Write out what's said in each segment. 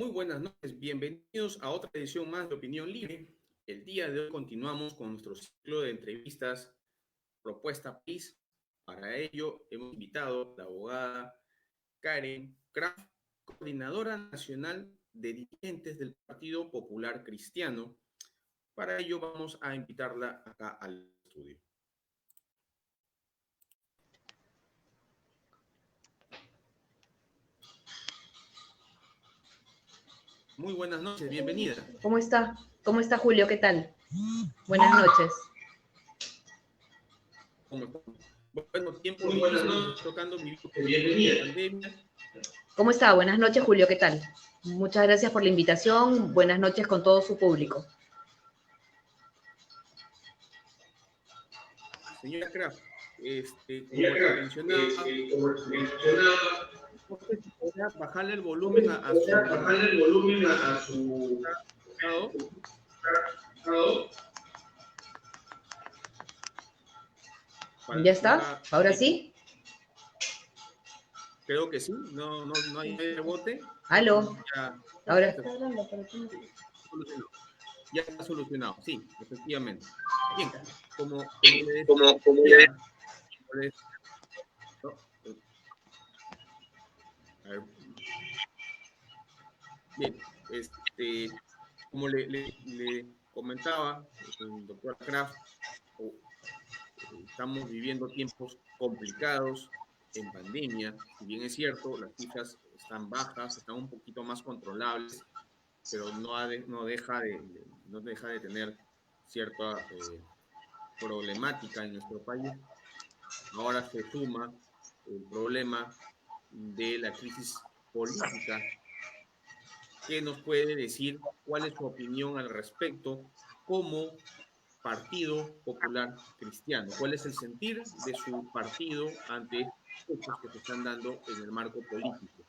Muy buenas noches, bienvenidos a otra edición más de Opinión Libre. El día de hoy continuamos con nuestro ciclo de entrevistas Propuesta País. Para ello hemos invitado a la abogada Karen Kraft, coordinadora nacional de dirigentes del Partido Popular Cristiano. Para ello vamos a invitarla acá al estudio. Muy buenas noches, bienvenida. ¿Cómo está? ¿Cómo está, Julio? ¿Qué tal? Buenas noches. ¿Cómo está? Bueno, tiempo difícil, tocando vivir la pandemia. ¿Cómo está? Buenas noches, Julio. ¿Qué tal? Muchas gracias por la invitación. Buenas noches con todo su público. Señora Kraft, como le mencionaba, ¿podría bajarle el volumen a su... ¿Ya está? ¿Ahora sí? Creo que sí, no hay rebote. ¿Aló? Ahora. Ya está solucionado, sí, efectivamente. Bien, como como le comentaba, el doctor Kraft, estamos viviendo tiempos complicados en pandemia. Si bien es cierto, las cifras están bajas, están un poquito más controlables, pero no deja de tener cierta problemática en nuestro país. Ahora se suma el problema de la crisis política. ¿Qué nos puede decir? ¿Cuál es su opinión al respecto como Partido Popular Cristiano? ¿Cuál es el sentir de su partido ante estos que se están dando en el marco político?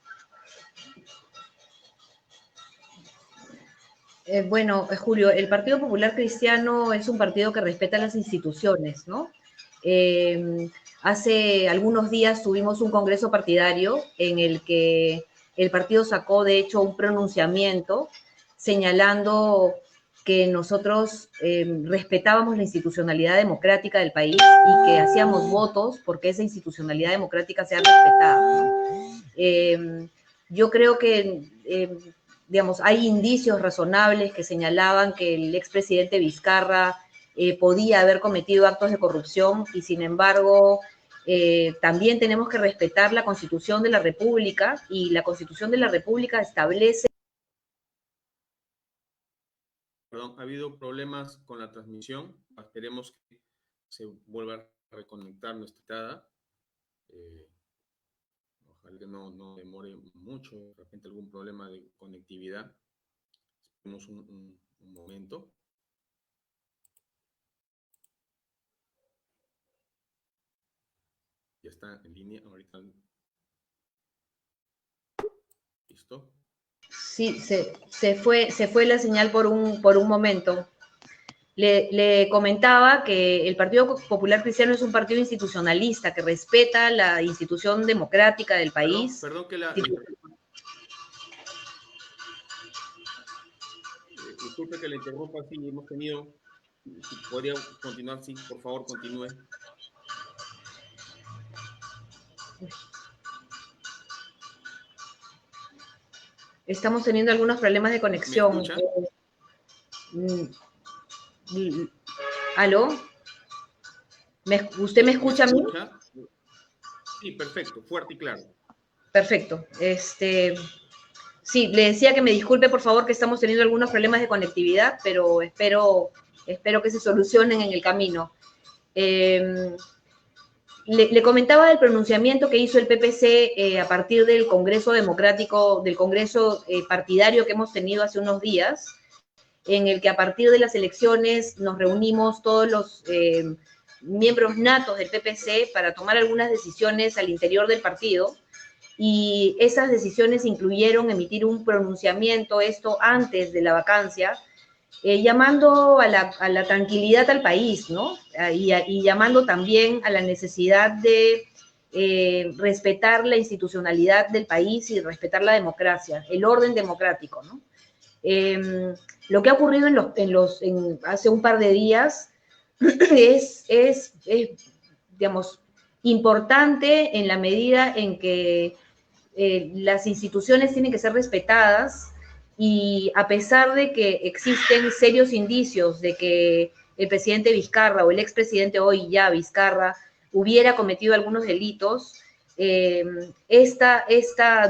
Bueno, Julio, el Partido Popular Cristiano es un partido que respeta las instituciones, ¿no? Hace algunos días tuvimos un congreso partidario en el que el partido sacó, de hecho, un pronunciamiento señalando que nosotros respetábamos la institucionalidad democrática del país y que hacíamos votos porque esa institucionalidad democrática sea respetada, ¿no? Yo creo que digamos, hay indicios razonables que señalaban que el expresidente Vizcarra podía haber cometido actos de corrupción y, sin embargo, también tenemos que respetar la Constitución de la República, y la Constitución de la República establece... Perdón, ha habido problemas con la transmisión. Esperemos que se vuelva a reconectar nuestra invitada. Ojalá que no demore mucho, de repente algún problema de conectividad. Esperemos un momento. Ya está en línea ahorita. ¿Listo? Sí, se fue la señal por un momento. Le comentaba que el Partido Popular Cristiano es un partido institucionalista que respeta la institución democrática del país. Perdón que disculpe que le interrumpa, sí, hemos tenido... Si podría continuar, sí, por favor, continúe. Estamos teniendo algunos problemas de conexión. ¿Aló? ¿Usted me escucha a mí? Sí, perfecto, fuerte y claro. Perfecto. Sí, le decía que me disculpe, por favor, que estamos teniendo algunos problemas de conectividad, pero espero que se solucionen en el camino. Le comentaba del pronunciamiento que hizo el PPC a partir del Congreso Democrático, del Congreso partidario que hemos tenido hace unos días, en el que a partir de las elecciones nos reunimos todos los miembros natos del PPC para tomar algunas decisiones al interior del partido, y esas decisiones incluyeron emitir un pronunciamiento, esto antes de la vacancia, llamando a la tranquilidad al país, ¿no? Y llamando también a la necesidad de respetar la institucionalidad del país y respetar la democracia, el orden democrático, ¿no? Lo que ha ocurrido hace un par de días es, digamos, importante en la medida en que las instituciones tienen que ser respetadas y a pesar de que existen serios indicios de que el presidente Vizcarra o el expresidente hoy ya Vizcarra hubiera cometido algunos delitos, esta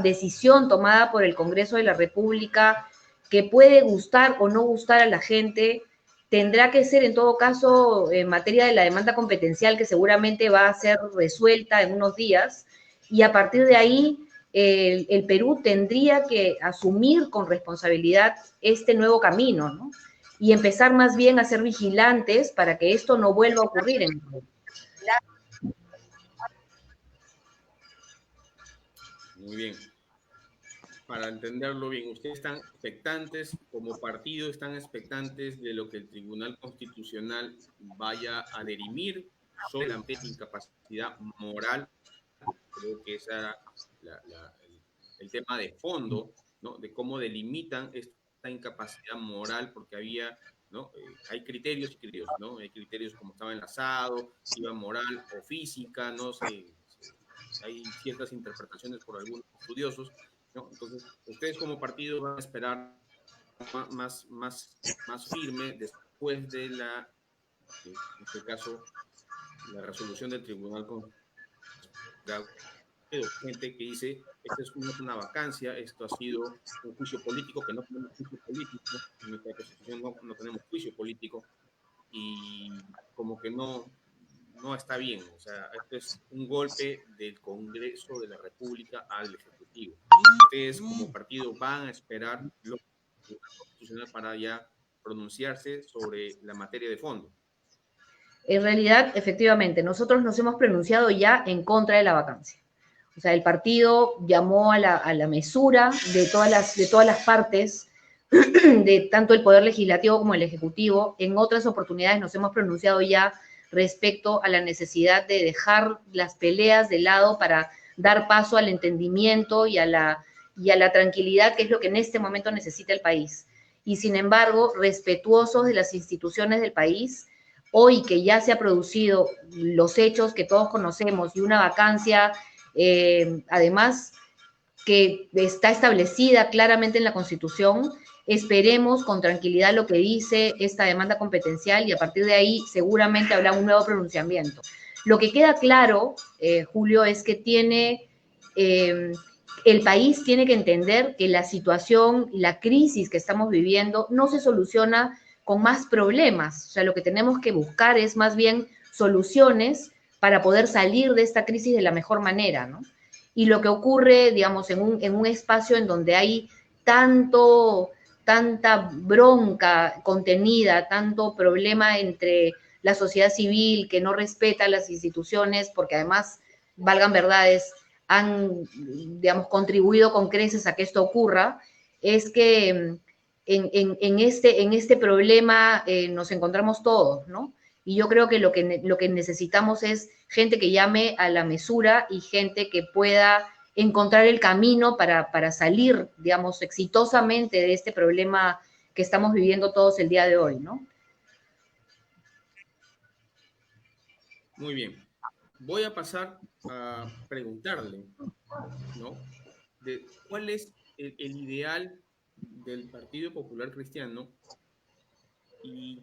decisión tomada por el Congreso de la República, que puede gustar o no gustar a la gente, tendrá que ser en todo caso en materia de la demanda competencial que seguramente va a ser resuelta en unos días y a partir de ahí el Perú tendría que asumir con responsabilidad este nuevo camino, ¿no? Y empezar más bien a ser vigilantes para que esto no vuelva a ocurrir en el Perú. Muy bien. Para entenderlo bien, ustedes están expectantes, como partido, están expectantes de lo que el Tribunal Constitucional vaya a dirimir sobre la incapacidad moral. Creo que ese era el tema de fondo, ¿no? De cómo delimitan esta incapacidad moral, porque había, ¿no? Hay criterios y criterios, ¿no? Hay criterios como estaba enlazado, si iba moral o física, no sé, hay ciertas interpretaciones por algunos estudiosos, ¿no? Entonces, ustedes como partido van a esperar más firme después de en este caso, la resolución del Tribunal Constitucional. Gente que dice, esta no es una vacancia, esto ha sido un juicio político, que no tenemos juicio político, en nuestra Constitución no tenemos juicio político, y como que no está bien. O sea, esto es un golpe del Congreso de la República al Ejecutivo. Ustedes como partido van a esperar lo constitucional para ya pronunciarse sobre la materia de fondo. En realidad, efectivamente, nosotros nos hemos pronunciado ya en contra de la vacancia. O sea, el partido llamó a la mesura de todas las partes, de tanto el Poder Legislativo como el Ejecutivo. En otras oportunidades nos hemos pronunciado ya respecto a la necesidad de dejar las peleas de lado para dar paso al entendimiento y a la tranquilidad, que es lo que en este momento necesita el país. Y sin embargo, respetuosos de las instituciones del país, hoy que ya se ha producido los hechos que todos conocemos y una vacancia, además, que está establecida claramente en la Constitución, esperemos con tranquilidad lo que dice esta demanda competencial y a partir de ahí seguramente habrá un nuevo pronunciamiento. Lo que queda claro, Julio, es que el país tiene que entender que la situación, la crisis que estamos viviendo no se soluciona con más problemas. O sea, lo que tenemos que buscar es más bien soluciones para poder salir de esta crisis de la mejor manera, ¿no? Y lo que ocurre, digamos, en un espacio en donde hay tanta bronca contenida, tanto problema entre la sociedad civil que no respeta las instituciones, porque además, valgan verdades, han, digamos, contribuido con creces a que esto ocurra, es que en este problema nos encontramos todos, ¿no? Y yo creo que lo que necesitamos es gente que llame a la mesura y gente que pueda encontrar el camino para salir, digamos, exitosamente de este problema que estamos viviendo todos el día de hoy, ¿no? Muy bien. Voy a pasar a preguntarle, ¿no? De cuál es el ideal del Partido Popular Cristiano y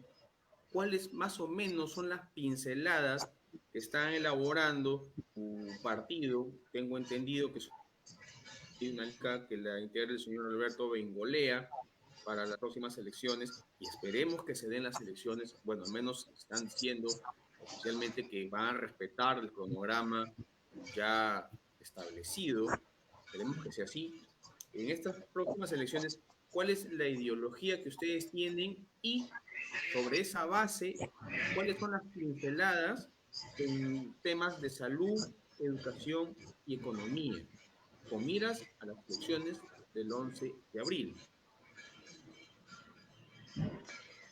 cuáles más o menos son las pinceladas que están elaborando su partido. Tengo entendido que hay una lista que la integra el señor Alberto Bengolea para las próximas elecciones y esperemos que se den las elecciones. Bueno, al menos están diciendo oficialmente que van a respetar el cronograma ya establecido. Esperemos que sea así. En estas próximas elecciones, ¿cuál es la ideología que ustedes tienen? Y sobre esa base, ¿cuáles son las pinceladas en temas de salud, educación y economía, con miras a las elecciones del 11 de abril?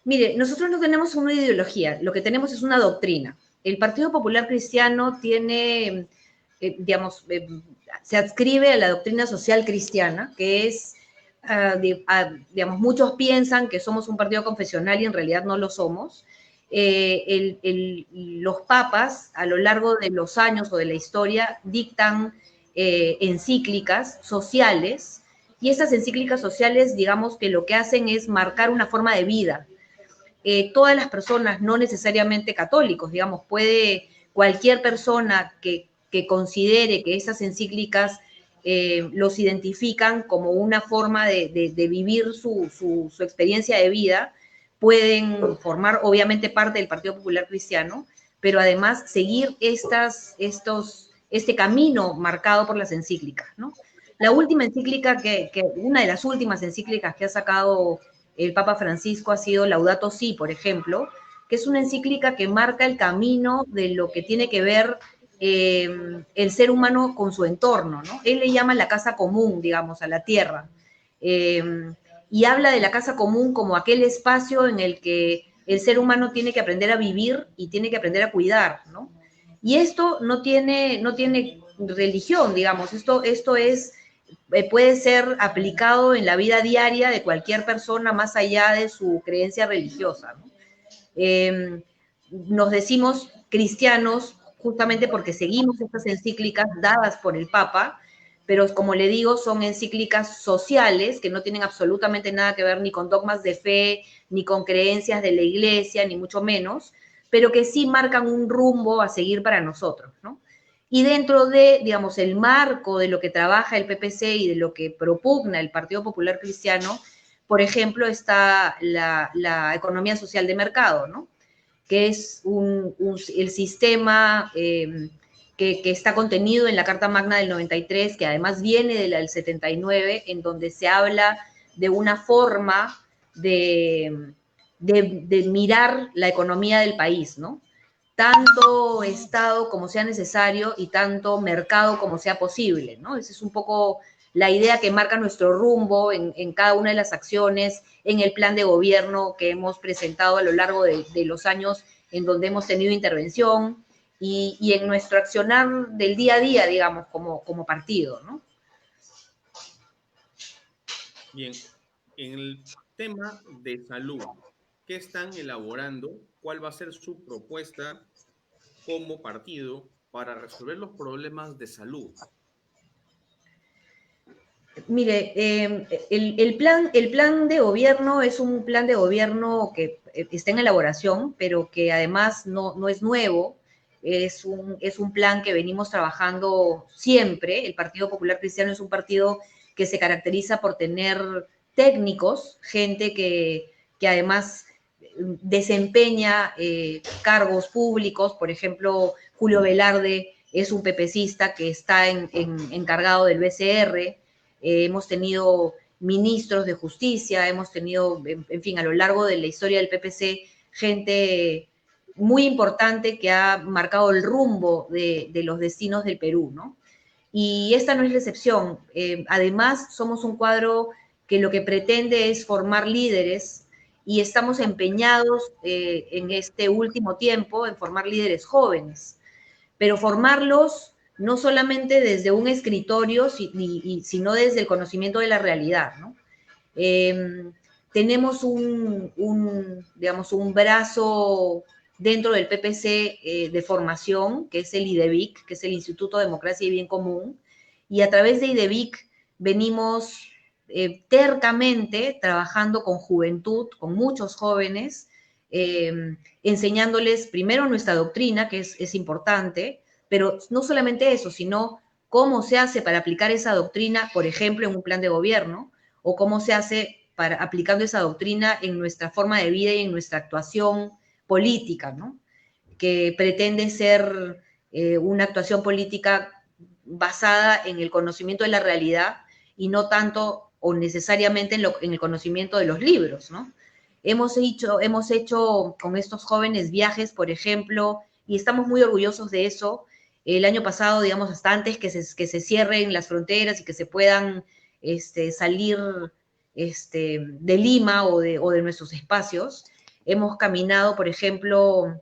Mire, nosotros no tenemos una ideología, lo que tenemos es una doctrina. El Partido Popular Cristiano tiene digamos, se adscribe a la doctrina social cristiana, que es, digamos, muchos piensan que somos un partido confesional y en realidad no lo somos. Los papas, a lo largo de los años o de la historia, dictan encíclicas sociales, y esas encíclicas sociales, digamos, que lo que hacen es marcar una forma de vida. Todas las personas, no necesariamente católicos, digamos, puede cualquier persona que considere que esas encíclicas los identifican como una forma de vivir su experiencia de vida, pueden formar obviamente parte del Partido Popular Cristiano, pero además seguir este camino marcado por las encíclicas, ¿no? La última encíclica, una de las últimas encíclicas que ha sacado el Papa Francisco ha sido Laudato Si, por ejemplo, que es una encíclica que marca el camino de lo que tiene que ver el ser humano con su entorno, ¿no? Él le llama la casa común, digamos, a la tierra. Y habla de la casa común como aquel espacio en el que el ser humano tiene que aprender a vivir y tiene que aprender a cuidar, ¿no? Y esto no tiene religión, digamos, esto es, puede ser aplicado en la vida diaria de cualquier persona más allá de su creencia religiosa, ¿no? Nos decimos cristianos justamente porque seguimos estas encíclicas dadas por el Papa, pero como le digo, son encíclicas sociales que no tienen absolutamente nada que ver ni con dogmas de fe, ni con creencias de la iglesia, ni mucho menos, pero que sí marcan un rumbo a seguir para nosotros, ¿no? Y dentro de, digamos, el marco de lo que trabaja el PPC y de lo que propugna el Partido Popular Cristiano, por ejemplo, está la economía social de mercado, ¿no? Que es el sistema que está contenido en la Carta Magna del 93, que además viene de la del 79, en donde se habla de una forma de mirar la economía del país, ¿no? Tanto Estado como sea necesario y tanto mercado como sea posible, ¿no? Esa es un poco la idea que marca nuestro rumbo en cada una de las acciones, en el plan de gobierno que hemos presentado a lo largo de los años en donde hemos tenido intervención y en nuestro accionar del día a día, digamos, como partido, ¿no? Bien, en el tema de salud, ¿qué están elaborando? ¿Cuál va a ser su propuesta como partido para resolver los problemas de salud? Mire, el plan de gobierno es un plan de gobierno que está en elaboración, pero que además no es nuevo. Es un plan que venimos trabajando siempre. El Partido Popular Cristiano es un partido que se caracteriza por tener técnicos, gente que además desempeña cargos públicos. Por ejemplo, Julio Velarde es un pepecista que está encargado del BCR. Hemos tenido ministros de justicia, hemos tenido, en fin, a lo largo de la historia del PPC, gente muy importante que ha marcado el rumbo de los destinos del Perú, ¿no? Y esta no es la excepción. Además, somos un cuadro que lo que pretende es formar líderes y estamos empeñados en este último tiempo en formar líderes jóvenes, pero formarlos no solamente desde un escritorio, sino desde el conocimiento de la realidad, ¿no? Tenemos digamos, un brazo dentro del PPC de formación, que es el IDEBIC, que es el Instituto de Democracia y Bien Común, y a través de IDEBIC venimos tercamente trabajando con juventud, con muchos jóvenes, enseñándoles primero nuestra doctrina, que es importante, pero no solamente eso, sino cómo se hace para aplicar esa doctrina, por ejemplo, en un plan de gobierno, o cómo se hace aplicando esa doctrina en nuestra forma de vida y en nuestra actuación política, ¿no? Que pretende ser una actuación política basada en el conocimiento de la realidad y no tanto o necesariamente en el conocimiento de los libros, ¿no? Hemos hecho con estos jóvenes viajes, por ejemplo, y estamos muy orgullosos de eso. El año pasado, digamos, hasta antes que se cierren las fronteras y que se puedan salir de Lima o de nuestros espacios, hemos caminado, por ejemplo,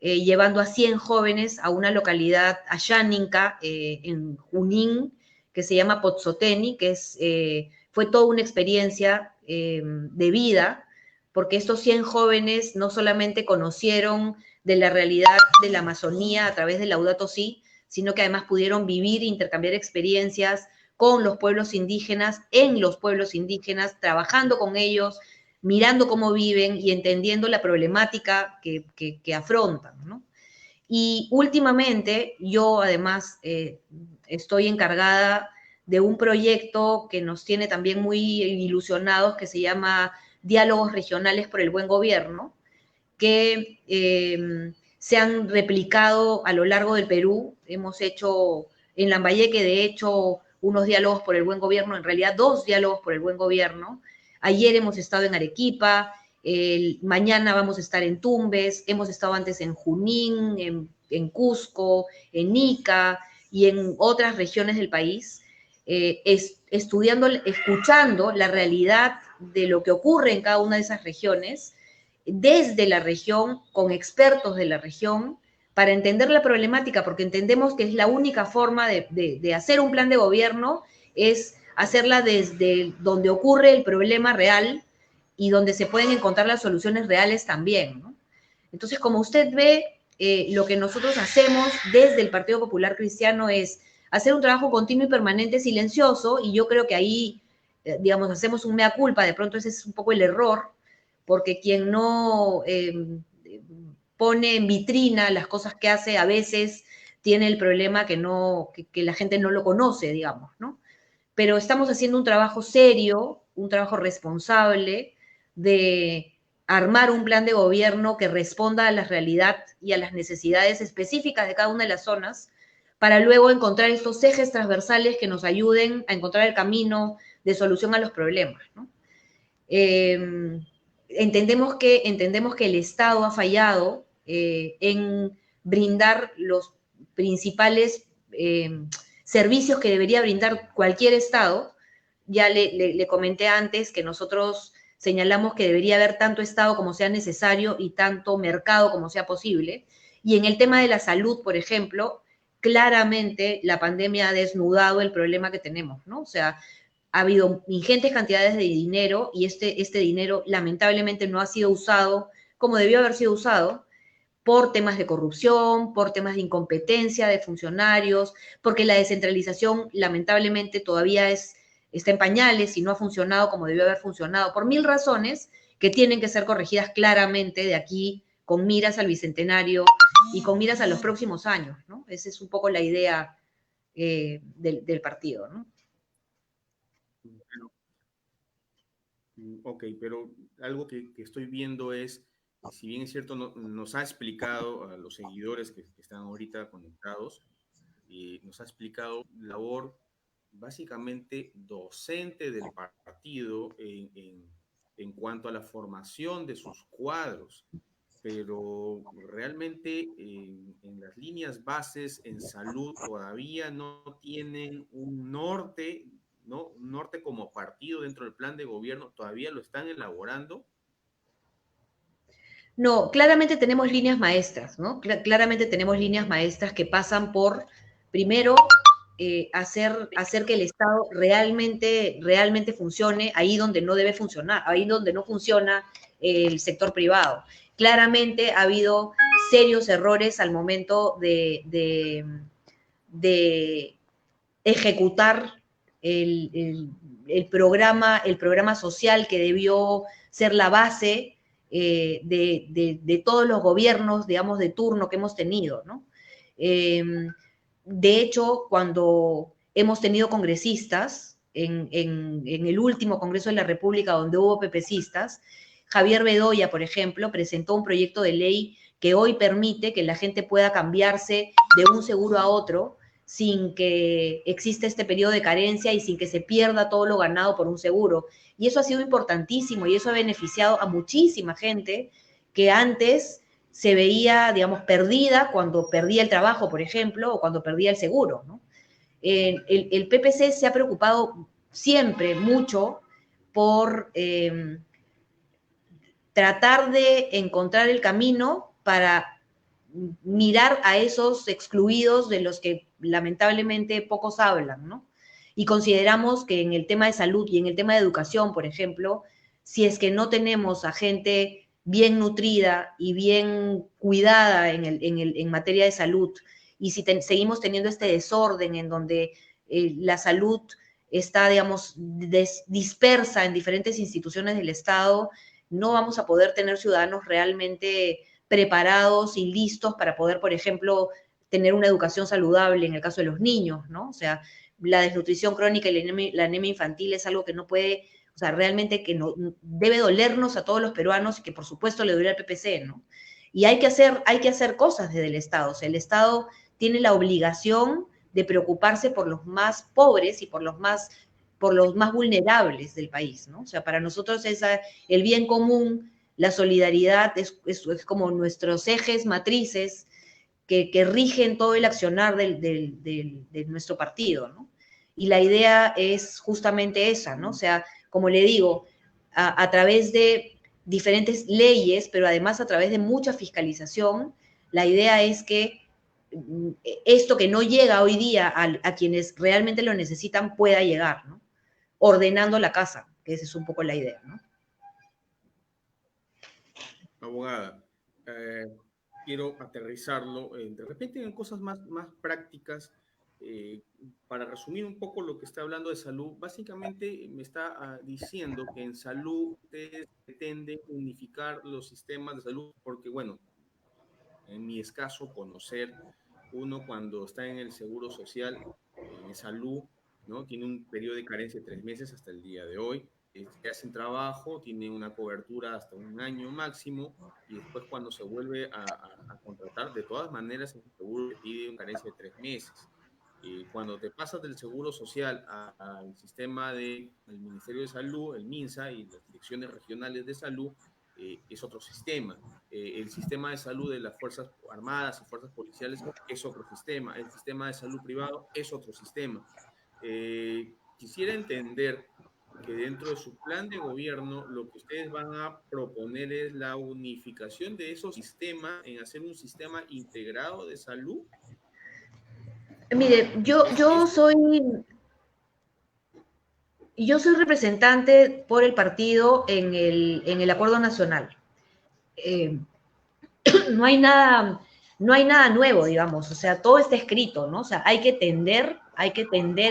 llevando a 100 jóvenes a una localidad ayáninca en Junín, que se llama Pozzoteni, que fue toda una experiencia de vida, porque estos 100 jóvenes no solamente conocieron de la realidad de la Amazonía a través de Laudato Si, sino que además pudieron vivir e intercambiar experiencias con los pueblos indígenas, en los pueblos indígenas, trabajando con ellos, mirando cómo viven y entendiendo la problemática que afrontan, ¿no? Y últimamente yo además estoy encargada de un proyecto que nos tiene también muy ilusionados, que se llama Diálogos Regionales por el Buen Gobierno, que se han replicado a lo largo del Perú. Hemos hecho en Lambayeque, de hecho, unos diálogos por el buen gobierno, en realidad 2 diálogos por el buen gobierno. Ayer hemos estado en Arequipa, mañana vamos a estar en Tumbes, hemos estado antes en Junín, en Cusco, en Ica y en otras regiones del país, estudiando, escuchando la realidad de lo que ocurre en cada una de esas regiones, desde la región, con expertos de la región, para entender la problemática, porque entendemos que es la única forma de hacer un plan de gobierno, es hacerla desde donde ocurre el problema real y donde se pueden encontrar las soluciones reales también, ¿no? Entonces, como usted ve, lo que nosotros hacemos desde el Partido Popular Cristiano es hacer un trabajo continuo y permanente silencioso, y yo creo que ahí, digamos, hacemos un mea culpa, de pronto ese es un poco el error, porque quien no pone en vitrina las cosas que hace a veces tiene el problema que la gente no lo conoce, digamos, ¿no? Pero estamos haciendo un trabajo serio, un trabajo responsable de armar un plan de gobierno que responda a la realidad y a las necesidades específicas de cada una de las zonas, para luego encontrar estos ejes transversales que nos ayuden a encontrar el camino de solución a los problemas, ¿no? Entendemos que el Estado ha fallado en brindar los principales servicios que debería brindar cualquier Estado. Ya le comenté antes que nosotros señalamos que debería haber tanto Estado como sea necesario y tanto mercado como sea posible. Y en el tema de la salud, por ejemplo, claramente la pandemia ha desnudado el problema que tenemos, ¿no? O sea, ha habido ingentes cantidades de dinero y este dinero lamentablemente no ha sido usado como debió haber sido usado, por temas de corrupción, por temas de incompetencia de funcionarios, porque la descentralización lamentablemente todavía está en pañales y no ha funcionado como debió haber funcionado, por 1000 razones que tienen que ser corregidas claramente de aquí, con miras al Bicentenario y con miras a los próximos años, ¿no? Esa es un poco la idea del partido, ¿no? Ok, pero algo que estoy viendo es, si bien es cierto, nos ha explicado a los seguidores que están ahorita conectados, nos ha explicado labor básicamente docente del partido en cuanto a la formación de sus cuadros, pero realmente en las líneas bases en salud todavía no tienen un norte, ¿no? Un norte como partido dentro del plan de gobierno, todavía lo están elaborando. No, claramente tenemos líneas maestras, ¿no? Claramente tenemos líneas maestras que pasan por, primero, hacer que el Estado realmente funcione ahí donde no debe funcionar, ahí donde no funciona el sector privado. Claramente ha habido serios errores al momento de ejecutar el programa social que debió ser la base de todos los gobiernos, digamos, de turno que hemos tenido, ¿no? De hecho, cuando hemos tenido congresistas, en el último Congreso de la República donde hubo PPCistas, Javier Bedoya, por ejemplo, presentó un proyecto de ley que hoy permite que la gente pueda cambiarse de un seguro a otro sin que exista este periodo de carencia y sin que se pierda todo lo ganado por un seguro. Y eso ha sido importantísimo y eso ha beneficiado a muchísima gente que antes se veía, digamos, perdida cuando perdía el trabajo, por ejemplo, o cuando perdía el seguro, ¿no? El PPC se ha preocupado siempre mucho por tratar de encontrar el camino para mirar a esos excluidos de los que lamentablemente pocos hablan, ¿no? Y consideramos que en el tema de salud y en el tema de educación, por ejemplo, si es que no tenemos a gente bien nutrida y bien cuidada en materia de salud, y si seguimos teniendo este desorden en donde la salud está, digamos, dispersa en diferentes instituciones del Estado, no vamos a poder tener ciudadanos realmente preparados y listos para poder, por ejemplo, tener una educación saludable en el caso de los niños, ¿no? O sea, la desnutrición crónica y la anemia infantil es algo que no puede, o sea, realmente que no, debe dolernos a todos los peruanos y que por supuesto le duele al PPC, ¿no? Y hay que hacer cosas desde el Estado, o sea, el Estado tiene la obligación de preocuparse por los más pobres y por los más vulnerables del país, ¿no? O sea, para nosotros el bien común, la solidaridad es como nuestros ejes matrices que rigen todo el accionar de nuestro partido, ¿no? Y la idea es justamente esa, ¿no? O sea, como le digo, a través de diferentes leyes, pero además a través de mucha fiscalización, la idea es que esto que no llega hoy día a quienes realmente lo necesitan pueda llegar, ¿no? Ordenando la casa, que esa es un poco la idea, ¿no? Abogada, eh, quiero aterrizarlo de repente en cosas más prácticas. eh, para resumir un poco lo que está hablando de salud, básicamente me está diciendo que en salud ustedes pretenden unificar los sistemas de salud, porque bueno, en mi escaso conocer, uno cuando está en el seguro social, en salud, ¿no? Tiene un periodo de carencia de 3 meses hasta el día de hoy. Se hace trabajo, tiene una cobertura hasta un año máximo, y después cuando se vuelve a contratar, de todas maneras, el seguro te pide una carencia de 3 meses. Cuando te pasas del seguro social al sistema del Ministerio de Salud, el MINSA y las direcciones regionales de salud, es otro sistema. El sistema de salud de las Fuerzas Armadas y Fuerzas Policiales es otro sistema. El sistema de salud privado es otro sistema. Quisiera entender que dentro de su plan de gobierno lo que ustedes van a proponer es la unificación de esos sistemas en hacer un sistema integrado de salud. Mire, Es, es, yo soy representante por el partido en el Acuerdo Nacional. Eh, no hay nada, no hay nada nuevo, digamos, o sea, todo está escrito, ¿no? O sea, hay que tender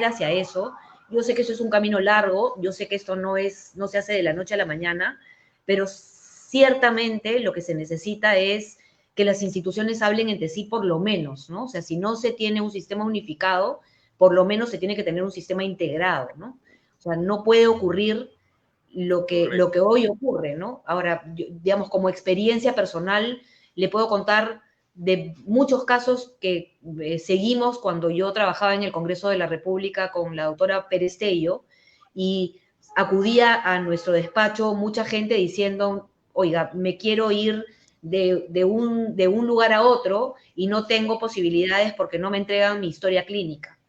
hacia eso. Yo sé que eso es un camino largo, yo sé que esto no se hace de la noche a la mañana, pero ciertamente lo que se necesita es que las instituciones hablen entre sí por lo menos, ¿no? O sea, si no se tiene un sistema unificado, por lo menos se tiene que tener un sistema integrado, ¿no? O sea, no puede ocurrir lo correcto. que hoy ocurre, ¿no? Ahora, digamos, como experiencia personal, le puedo contar de muchos casos que seguimos cuando yo trabajaba en el Congreso de la República con la doctora Pérez Tello y acudía a nuestro despacho mucha gente diciendo, oiga, me quiero ir de un lugar a otro y no tengo posibilidades porque no me entregan mi historia clínica.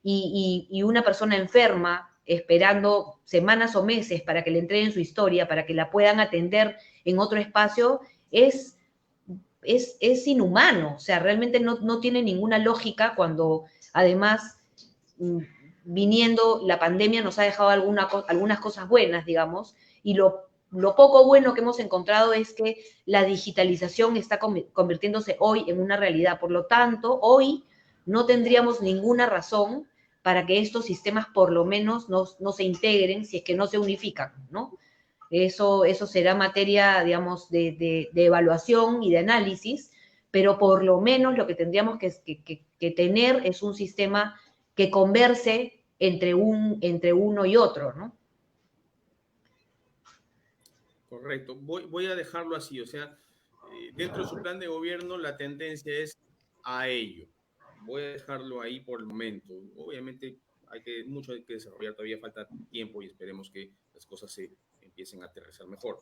Y una persona enferma esperando semanas o meses para que le entreguen su historia, para que la puedan atender en otro espacio, es inhumano, o sea, realmente no tiene ninguna lógica cuando además viniendo la pandemia nos ha dejado algunas cosas buenas, digamos, y lo poco bueno que hemos encontrado es que la digitalización está convirtiéndose hoy en una realidad. Por lo tanto, hoy no tendríamos ninguna razón para que estos sistemas por lo menos no se integren si es que no se unifican, ¿no? Eso será materia, digamos, de evaluación y de análisis, pero por lo menos lo que tendríamos que tener es un sistema que converse entre uno y otro, ¿no? Correcto. Voy a dejarlo así. O sea, dentro de su plan de gobierno la tendencia es a ello. Voy a dejarlo ahí por el momento. Obviamente mucho hay que desarrollar, todavía falta tiempo y esperemos que las cosas se empiecen a aterrizar mejor.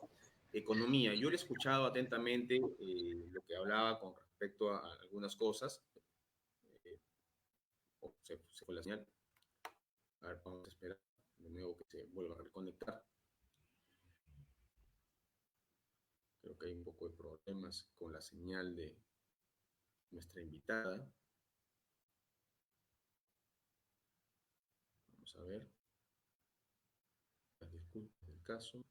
Economía. Yo le he escuchado atentamente lo que hablaba con respecto a algunas cosas. Eh, se fue la señal. A ver, vamos a esperar de nuevo que se vuelva a reconectar. Creo que hay un poco de problemas con la señal nuestra invitada. Vamos a ver. Las disculpas del caso.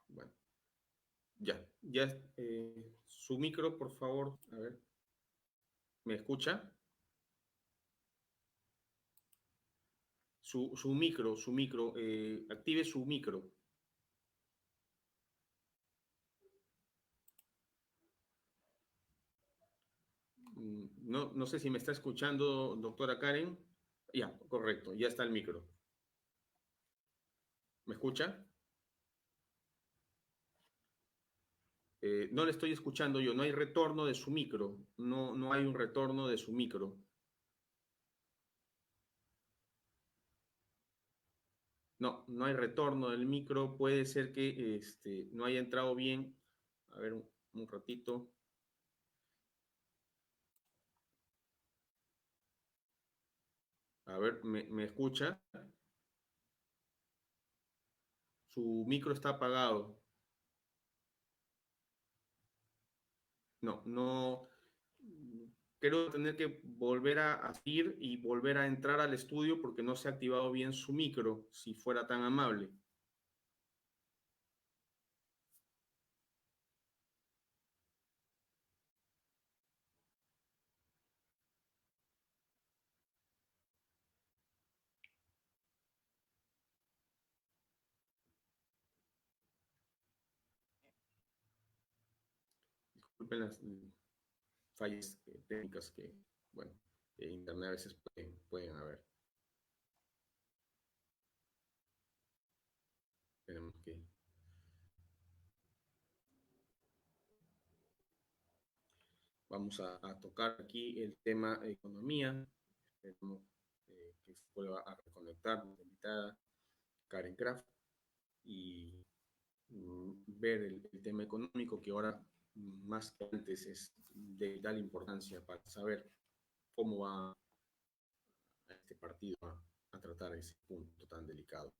Bueno, ya, su micro, por favor, a ver, ¿me escucha? Su micro, active su micro. No sé si me está escuchando, doctora Karen. Ya, correcto, ya está el micro. ¿Me escucha? No le estoy escuchando yo, no hay retorno de su micro, no hay un retorno de su micro. No hay retorno del micro, puede ser que no haya entrado bien. A ver, un ratito. A ver, ¿me escucha? Su micro está apagado. No. Creo tener que volver a ir y volver a entrar al estudio porque no se ha activado bien su micro, si fuera tan amable. Disculpen las fallas técnicas que, bueno, internet a veces pueden haber. Tenemos que... Vamos a tocar aquí el tema economía. Esperemos que se vuelva a reconectar la invitada Karen Kraft y ver el tema económico que ahora más que antes es de vital importancia para saber cómo va este partido a tratar ese punto tan delicado.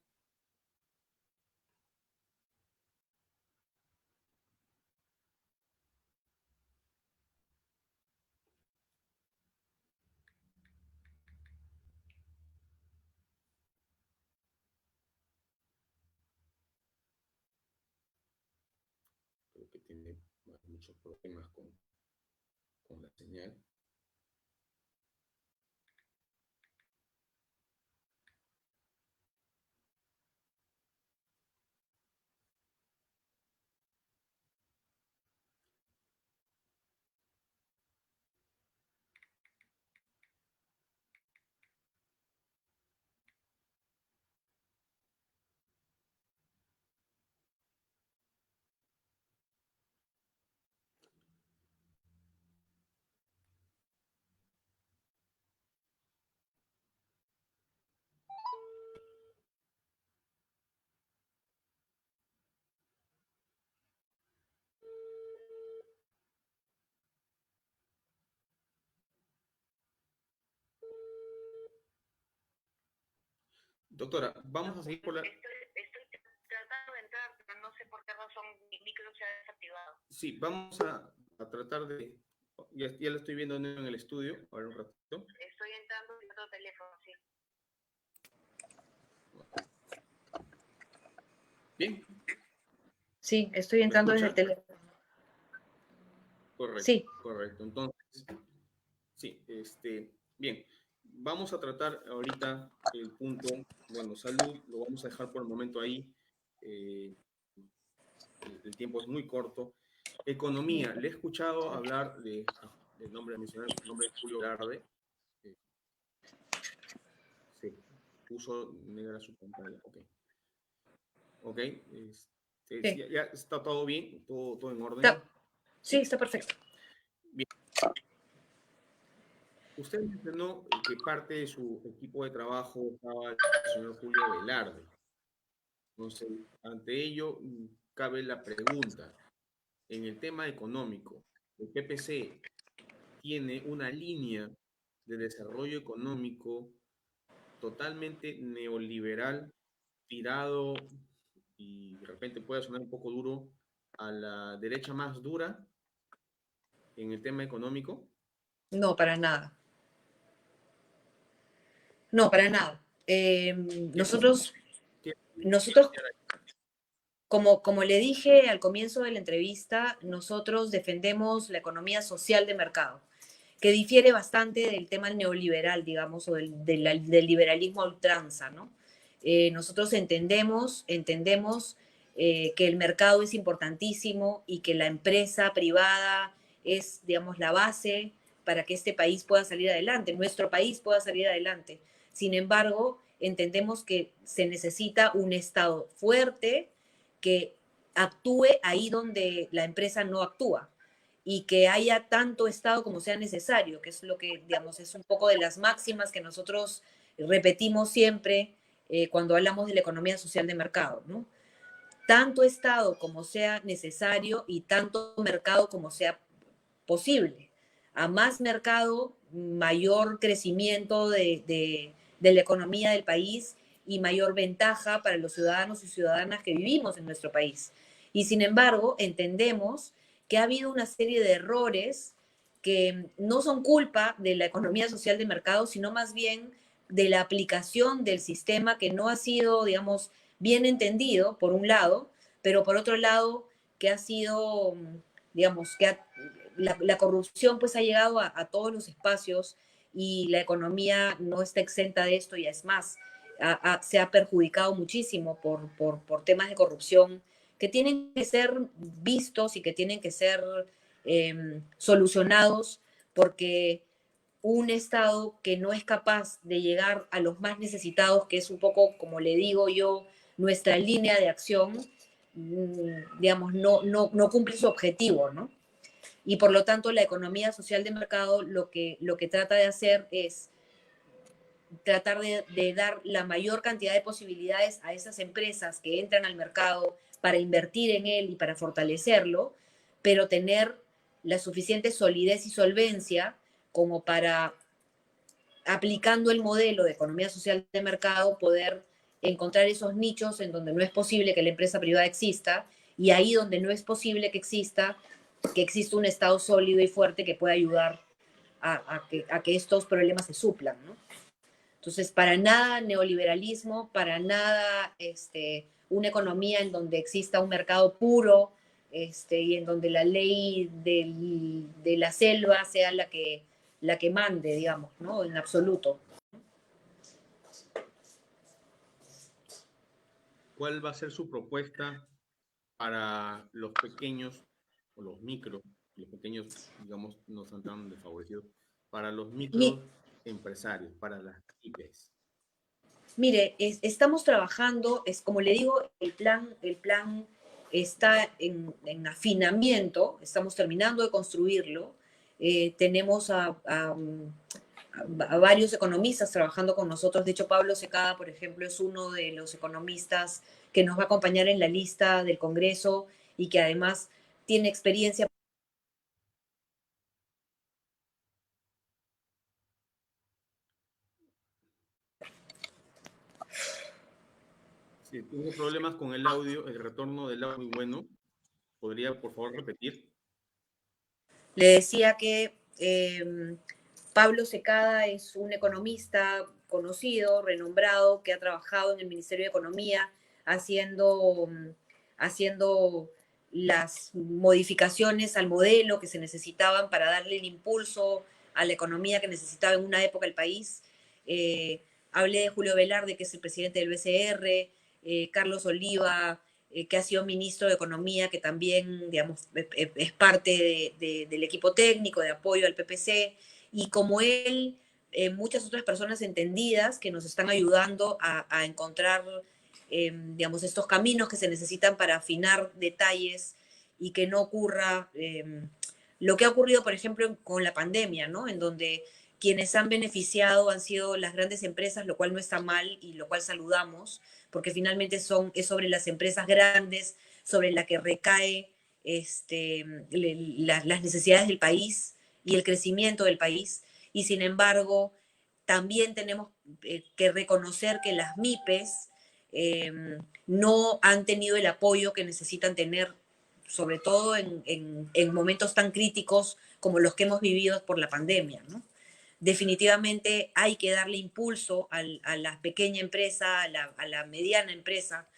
Creo que tiene muchos problemas con la señal. Doctora, vamos a seguir por la... Estoy tratando de entrar, pero no sé por qué razón mi micro se ha desactivado. Sí, vamos a tratar de... Ya lo estoy viendo en el estudio. A ver un ratito. Estoy entrando en otro teléfono, sí. Bien. Sí, estoy entrando desde el teléfono. Correcto, sí. Correcto. Entonces, sí, bien. Vamos a tratar ahorita el punto, bueno, salud, lo vamos a dejar por el momento ahí. El tiempo es muy corto. Economía, le he escuchado hablar del nombre, mencionar el nombre de Julio Velarde. Sí, puso negra su pantalla, ok. Ok, Sí. ya está todo bien, todo en orden. Sí, está perfecto. Bien. Usted mencionó que parte de su equipo de trabajo estaba el señor Julio Velarde. Entonces, ante ello, cabe la pregunta, en el tema económico, el PPC tiene una línea de desarrollo económico totalmente neoliberal, tirado, y de repente puede sonar un poco duro, a la derecha más dura en el tema económico. No, para nada. No, para nada. ¿Qué podría Nosotros, qué nosotros plantear ahí? como le dije al comienzo de la entrevista, nosotros defendemos la economía social de mercado, que difiere bastante del tema neoliberal, digamos, o del liberalismo a ultranza, ¿no? Nosotros entendemos que el mercado es importantísimo y que la empresa privada es, digamos, la base para que este país pueda salir adelante, nuestro país pueda salir adelante. Sin embargo, entendemos que se necesita un Estado fuerte que actúe ahí donde la empresa no actúa y que haya tanto Estado como sea necesario, que es lo que, digamos, es un poco de las máximas que nosotros repetimos siempre cuando hablamos de la economía social de mercado, ¿no? Tanto Estado como sea necesario y tanto mercado como sea posible. A más mercado, mayor crecimiento de la economía del país y mayor ventaja para los ciudadanos y ciudadanas que vivimos en nuestro país. Y sin embargo, entendemos que ha habido una serie de errores que no son culpa de la economía social de mercado, sino más bien de la aplicación del sistema que no ha sido, digamos, bien entendido, por un lado, pero por otro lado, que ha sido, digamos, la corrupción pues ha llegado a todos los espacios y la economía no está exenta de esto y es más, se ha perjudicado muchísimo por temas de corrupción que tienen que ser vistos y que tienen que ser solucionados porque un Estado que no es capaz de llegar a los más necesitados, que es un poco, como le digo yo, nuestra línea de acción, digamos, no cumple su objetivo, ¿no? Y por lo tanto, la economía social de mercado lo que trata de hacer es tratar de dar la mayor cantidad de posibilidades a esas empresas que entran al mercado para invertir en él y para fortalecerlo, pero tener la suficiente solidez y solvencia como para, aplicando el modelo de economía social de mercado, poder encontrar esos nichos en donde no es posible que la empresa privada exista y ahí donde no es posible que exista un Estado sólido y fuerte que pueda ayudar a que estos problemas se suplan, ¿no? Entonces, para nada neoliberalismo, para nada una economía en donde exista un mercado puro y en donde la ley de la selva sea la que mande, digamos, ¿no? En absoluto. ¿Cuál va a ser su propuesta para los pequeños o los micros, los pequeños, digamos, no son tan desfavorecidos, para los Mi, microempresarios, para las pymes? Mire, estamos trabajando, es como le digo, el plan está en afinamiento, estamos terminando de construirlo. Tenemos a varios economistas trabajando con nosotros. De hecho, Pablo Secada, por ejemplo, es uno de los economistas que nos va a acompañar en la lista del Congreso y que además tiene experiencia. Si tengo problemas con el audio, el retorno del audio muy bueno. ¿Podría, por favor, repetir? Le decía que Pablo Secada es un economista conocido, renombrado, que ha trabajado en el Ministerio de Economía haciendo las modificaciones al modelo que se necesitaban para darle el impulso a la economía que necesitaba en una época el país. Hablé de Julio Velarde, que es el presidente del BCR, Carlos Oliva, que ha sido ministro de Economía, que también, digamos, es parte del equipo técnico de apoyo al PPC, y como él, muchas otras personas entendidas que nos están ayudando a encontrar, digamos, estos caminos que se necesitan para afinar detalles y que no ocurra lo que ha ocurrido, por ejemplo, con la pandemia, ¿no? En donde quienes han beneficiado han sido las grandes empresas, lo cual no está mal y lo cual saludamos, porque finalmente es sobre las empresas grandes, sobre la que recae las necesidades del país y el crecimiento del país. Y sin embargo, también tenemos que reconocer que las MIPES no han tenido el apoyo que necesitan tener, sobre todo en momentos tan críticos como los que hemos vivido por la pandemia, ¿no? Definitivamente hay que darle impulso a la pequeña empresa, a la mediana empresa,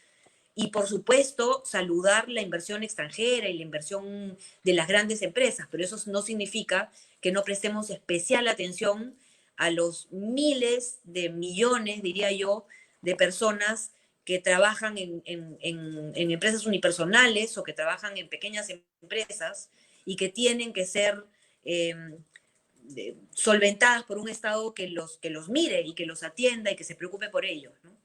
y por supuesto saludar la inversión extranjera y la inversión de las grandes empresas, pero eso no significa que no prestemos especial atención a los miles de millones, diría yo, de personas que trabajan en empresas unipersonales o que trabajan en pequeñas empresas y que tienen que ser eh, solventadas por un Estado que los mire y que los atienda y que se preocupe por ellos, ¿no?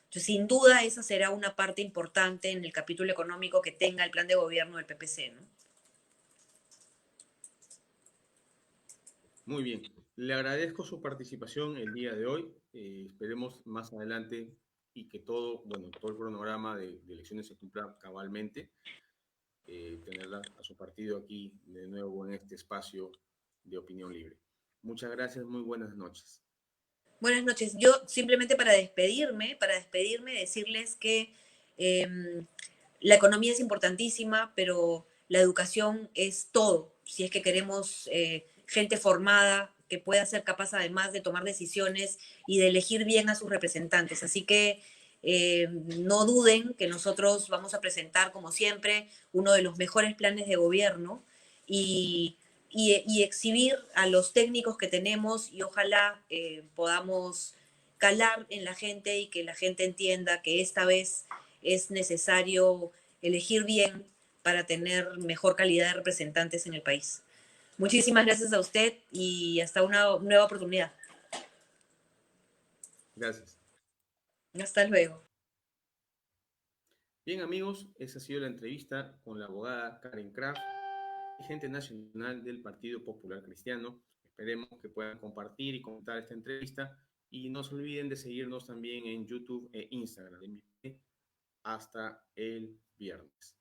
Entonces, sin duda, esa será una parte importante en el capítulo económico que tenga el plan de gobierno del PPC, ¿no? Muy bien. Le agradezco su participación el día de hoy. Esperemos más adelante y que todo el cronograma de elecciones se cumpla cabalmente. Tenerla a su partido aquí de nuevo en este espacio de opinión libre. Muchas gracias, muy buenas noches. Buenas noches. Yo simplemente para despedirme, decirles que la economía es importantísima, pero la educación es todo. Si es que queremos gente formada que pueda ser capaz además de tomar decisiones y de elegir bien a sus representantes. Así que no duden que nosotros vamos a presentar, como siempre, uno de los mejores planes de gobierno y exhibir a los técnicos que tenemos y ojalá podamos calar en la gente y que la gente entienda que esta vez es necesario elegir bien para tener mejor calidad de representantes en el país. Muchísimas gracias a usted y hasta una nueva oportunidad. Gracias. Hasta luego. Bien, amigos, esa ha sido la entrevista con la abogada Karen Kraft, dirigente nacional del Partido Popular Cristiano. Esperemos que puedan compartir y comentar esta entrevista y no se olviden de seguirnos también en YouTube e Instagram. Hasta el viernes.